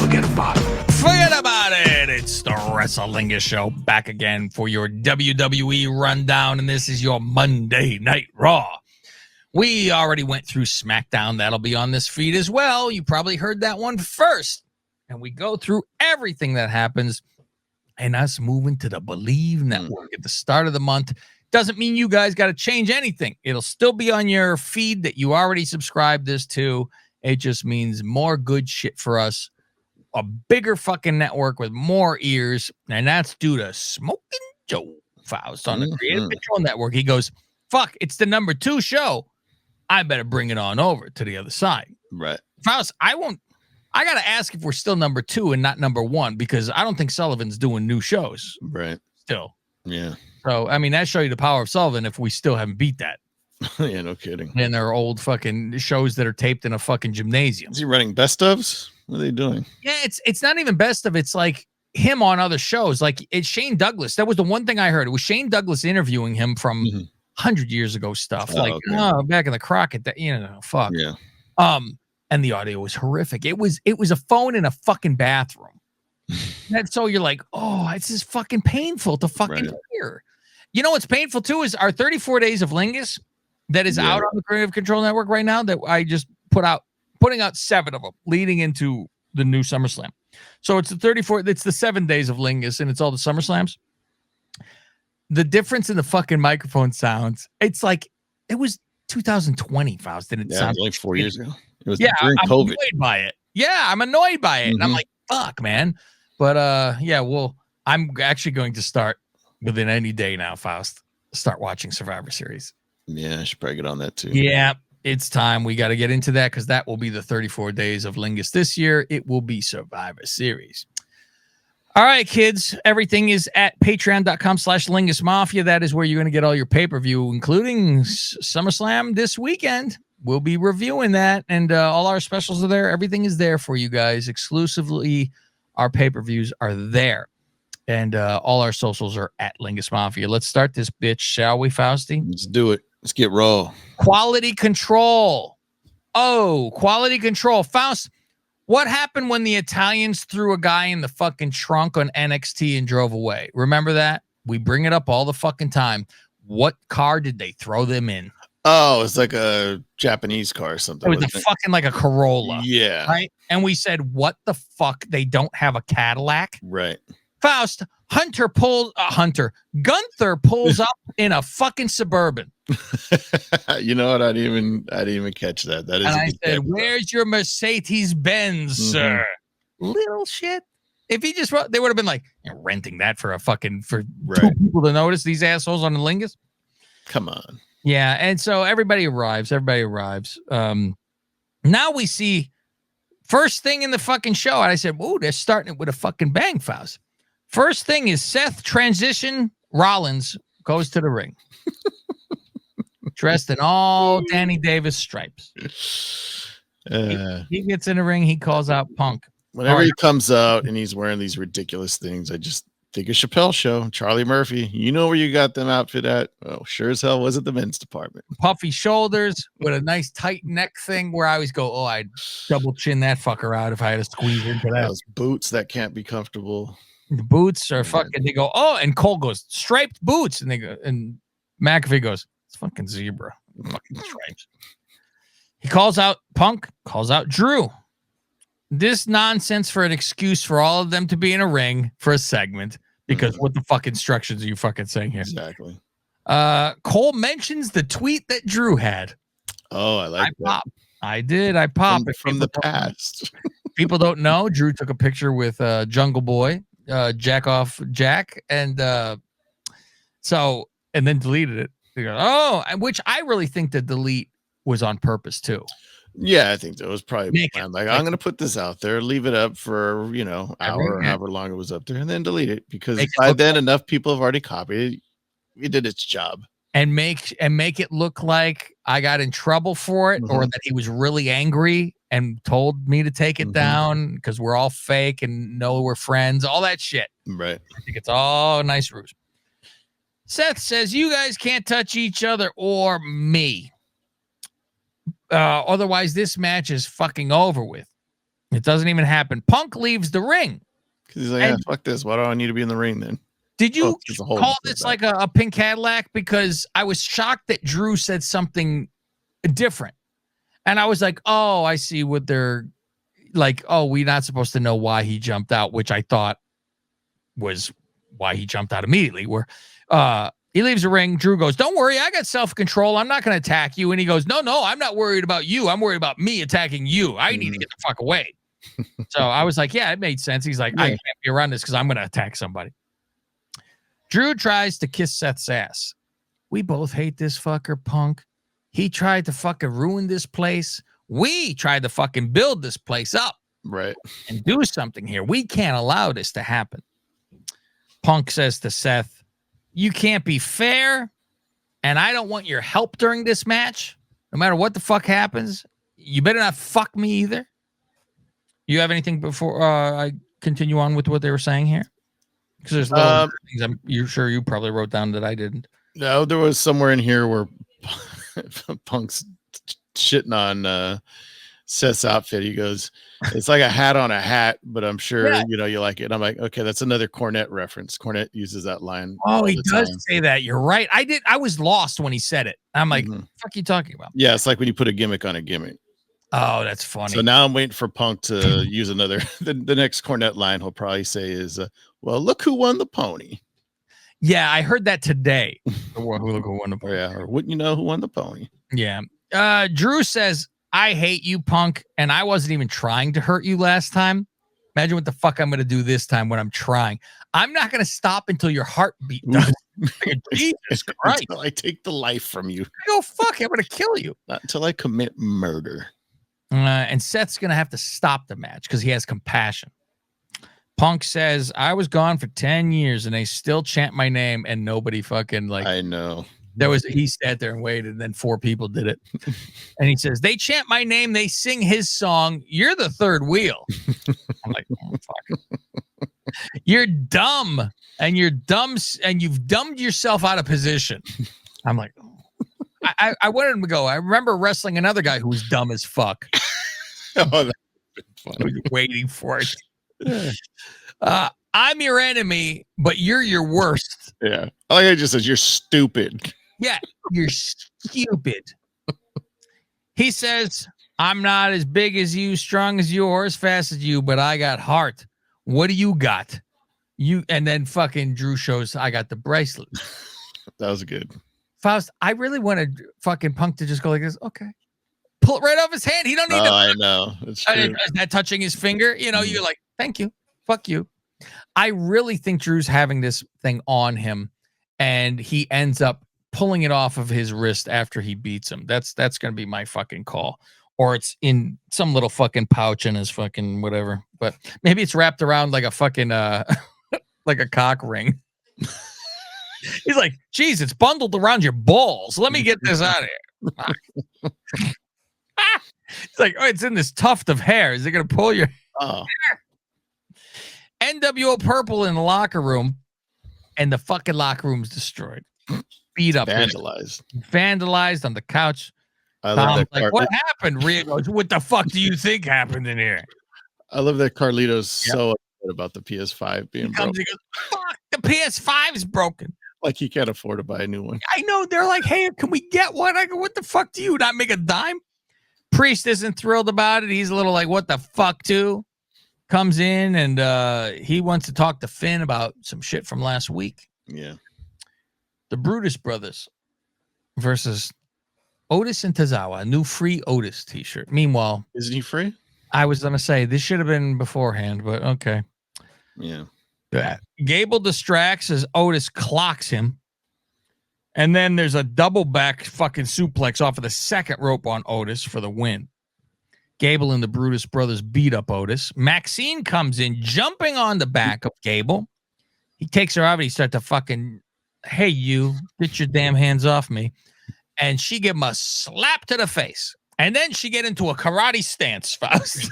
Forget about it. Forget about it. It's the Lingus Show back again for your WWE rundown, and this is your Monday Night Raw. We already went through SmackDown. That'll be on this feed as well. You probably heard that one first. And we go through everything that happens, and us moving to the Believe Network at the start of the month. Doesn't mean you guys got to change anything. It'll still be on your feed that you already subscribed this to. It just means more good shit for us. A bigger fucking network with more ears, and that's due to Smoking Joe Faust on the Creative Control Network. He goes, fuck, it's the number 2 show. I better bring it on over to the other side. Right. Faust, I got to ask if we're still number 2 and not number 1, because I don't think Sullivan's doing new shows. Right. Still. Yeah. So, I mean, that shows you the power of Sullivan if we still haven't beat that. Yeah, no kidding. And there are old fucking shows that are taped in a fucking gymnasium. Is he running best ofs? What are they doing? Yeah, it's not even best of. It's like him on other shows. Like it's Shane Douglas. That was the one thing I heard. It was Shane Douglas interviewing him from 100 years ago stuff. Back in the Crockett, fuck. Yeah. And the audio was horrific. It was a phone in a fucking bathroom. And so you're like, oh, it's just fucking painful to fucking hear. You know what's painful too is our 34 days of Lingus that is out on the Creative Control Network right now that I just putting out 7 of them leading into the new SummerSlam. So it's the 7 days of Lingus and it's all the SummerSlams. The difference in the fucking microphone sounds, it's like it was 2020, Faust, didn't it sound like 4 years ago. It was during COVID. I'm annoyed by it. Yeah, I'm annoyed by it. And I'm like, fuck, man. But I'm actually going to start within any day now, Faust, start watching Survivor Series. Yeah, I should probably get on that too. Yeah, it's time. We got to get into that because that will be the 34 days of Lingus this year. It will be Survivor Series. All right, kids. Everything is at patreon.com/Lingus Mafia. That is where you're going to get all your pay-per-view, including SummerSlam this weekend. We'll be reviewing that, and all our specials are there. Everything is there for you guys. Exclusively, our pay-per-views are there. And all our socials are at Lingus Mafia. Let's start this bitch, shall we, Fausti? Let's do it. Let's get raw. Quality control. Oh, quality control. Faust, what happened when the Italians threw a guy in the fucking trunk on NXT and drove away? Remember that? We bring it up all the fucking time. What car did they throw them in? Oh, it's like a Japanese car or something. It was fucking like a Corolla. Yeah. Right? And we said, what the fuck? They don't have a Cadillac? Right. Faust, Gunther pulls up in a fucking Suburban. You know what? I didn't even catch that. That is. And I said, "Where's your Mercedes Benz, sir?" Little shit. If he just they would have been like renting that for two people to notice these assholes on the Lingus. Come on. Yeah, and so everybody arrives. Now we see first thing in the fucking show, and I said, "Whoa, they're starting it with a fucking bang, Faust." First thing is Seth transition Rollins goes to the ring. Dressed in all Danny Davis stripes. He gets in the ring. He calls out Punk. Whenever he comes out and he's wearing these ridiculous things, I just think of Chappelle Show. Charlie Murphy. You know where you got them outfit at? Oh, sure as hell was at the men's department. Puffy shoulders with a nice tight neck thing where I always go, oh, I'd double chin that fucker out if I had to squeeze into that. Those boots that can't be comfortable. The boots are fucking, they go, oh, and Cole goes, striped boots. And they go, and McAfee goes, it's fucking zebra. Fucking stripes. He calls out Punk, calls out Drew. This nonsense for an excuse for all of them to be in a ring for a segment, because what the fuck instructions are you fucking saying here? Exactly. Cole mentions the tweet that Drew had. Oh, I like that. Pop. I did. I popped from the past. People don't know. Drew took a picture with Jungle Boy, Jack off Jack, and then deleted it. They go, oh, which I really think the delete was on purpose too. Yeah, I think that was probably planned. Like, I'm going to put this out there, leave it up for, hour or however long it was up there, and then delete it, because by then enough people have already copied it. It did its job. And make it look like I got in trouble for it, or that he was really angry and told me to take it down because we're all fake and know we're friends, all that shit. Right. I think it's all nice ruse. Seth says, you guys can't touch each other or me. Otherwise, this match is fucking over with. It doesn't even happen. Punk leaves the ring. Because he's like, fuck this. Why do I need to be in the ring then? Did you call this like a pink Cadillac? Because I was shocked that Drew said something different. And I was like, oh, I see what they're like. Oh, we're not supposed to know why he jumped out, which I thought was why he jumped out immediately. Where he leaves the ring. Drew goes, don't worry, I got self-control. I'm not going to attack you. And he goes, no, I'm not worried about you. I'm worried about me attacking you. I need to get the fuck away. So I was like, yeah, it made sense. He's like, I can't be around this because I'm going to attack somebody. Drew tries to kiss Seth's ass. We both hate this fucker, Punk. He tried to fucking ruin this place. We tried to fucking build this place up. Right. And do something here. We can't allow this to happen. Punk says to Seth, you can't be fair, and I don't want your help during this match. No matter what the fuck happens, you better not fuck me either. You have anything before I continue on with what they were saying here? Because there's things you're sure you probably wrote down that I didn't. No, there was somewhere in here where Punk's shitting on Seth's outfit. He goes, it's like a hat on a hat, but I'm sure you like it. And I'm like, okay, that's another Cornette reference. Cornette uses that line. Oh, he does say that. You're right. I was lost when he said it. I'm like, what the fuck are you talking about? Yeah, it's like when you put a gimmick on a gimmick. Oh, that's funny. So now I'm waiting for Punk to use another. The next Cornette line he'll probably say is, well, look who won the pony. Yeah, I heard that today. Look who won the pony. Yeah, or wouldn't you know who won the pony? Yeah. Drew says, I hate you, Punk, and I wasn't even trying to hurt you last time. Imagine what the fuck I'm going to do this time when I'm trying. I'm not going to stop until your heartbeat does. Like, Jesus Christ. Until I take the life from you. Oh, fuck, I'm going to kill you. Not until I commit murder. And Seth's going to have to stop the match because he has compassion. Punk says, I was gone for 10 years and they still chant my name and nobody fucking like. I know. He sat there and waited and then 4 people did it. And he says, they chant my name. They sing his song. You're the third wheel. I'm like, oh, fuck. You're dumb and you've dumbed yourself out of position. I'm like, oh. I wanted him to go. I remember wrestling another guy who was dumb as fuck. Oh, that's funny. I was waiting for it. I'm your enemy, but you're your worst. Yeah. I like I just says you're stupid. Yeah, you're stupid. He says, I'm not as big as you, strong as you, or as fast as you, but I got heart. What do you got? And then fucking Drew shows I got the bracelet. That was good. Faust, I really wanted fucking Punk to just go like this. Okay. Pull it right off his hand. He don't need to. I know. It's true. Is that touching his finger? You're like, thank you. Fuck you. I really think Drew's having this thing on him and he ends up pulling it off of his wrist after he beats him. That's going to be my fucking call. Or it's in some little fucking pouch in his fucking whatever. But maybe it's wrapped around like a fucking, like a cock ring. He's like, geez, it's bundled around your balls. Let me get this out of here. It's like, oh, it's in this tuft of hair. Is it going to pull your hair? NWO Purple in the locker room, and the fucking locker room's destroyed. Beat up. Vandalized on the couch. I love that. Like, what happened? Rhea goes, what the fuck do you think happened in here? I love that Carlito's so upset about the PS5 being broken. He goes, fuck, the PS5 is broken. Like he can't afford to buy a new one. I know. They're like, hey, can we get one? I go, what the fuck do you not make a dime? Priest isn't thrilled about it. He's a little like, what the fuck, too? Comes in and he wants to talk to Finn about some shit from last week. Yeah. The Brutus Brothers versus Otis and Tozawa, a new free Otis t-shirt. Meanwhile, isn't he free? I was going to say this should have been beforehand, but okay. Yeah. Gable distracts as Otis clocks him. And then there's a double back fucking suplex off of the second rope on Otis for the win. Gable and the Brutus Brothers beat up Otis. Maxine comes in, jumping on the back of Gable. He takes her out and he starts to fucking, hey, you, get your damn hands off me. And she give him a slap to the face. And then she get into a karate stance.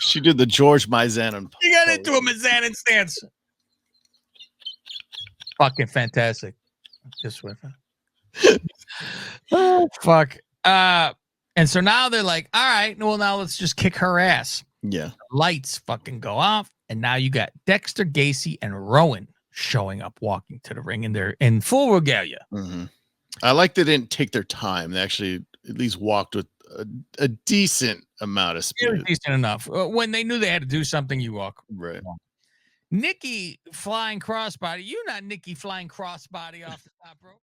She did the George Mizanin. She got into a Mizanin stance. Fucking fantastic. Just with her. Oh, fuck. And so now they're like, all right, well, now let's just kick her ass. Yeah. Lights fucking go off, and now you got Dexter, Gacy, and Rowan showing up, walking to the ring, and they're in full regalia. Mm-hmm. I like they didn't take their time. They actually at least walked with a decent amount of speed. Decent enough. When they knew they had to do something, you walk. Right. Nikki flying crossbody. You not Nikki flying crossbody off the top rope.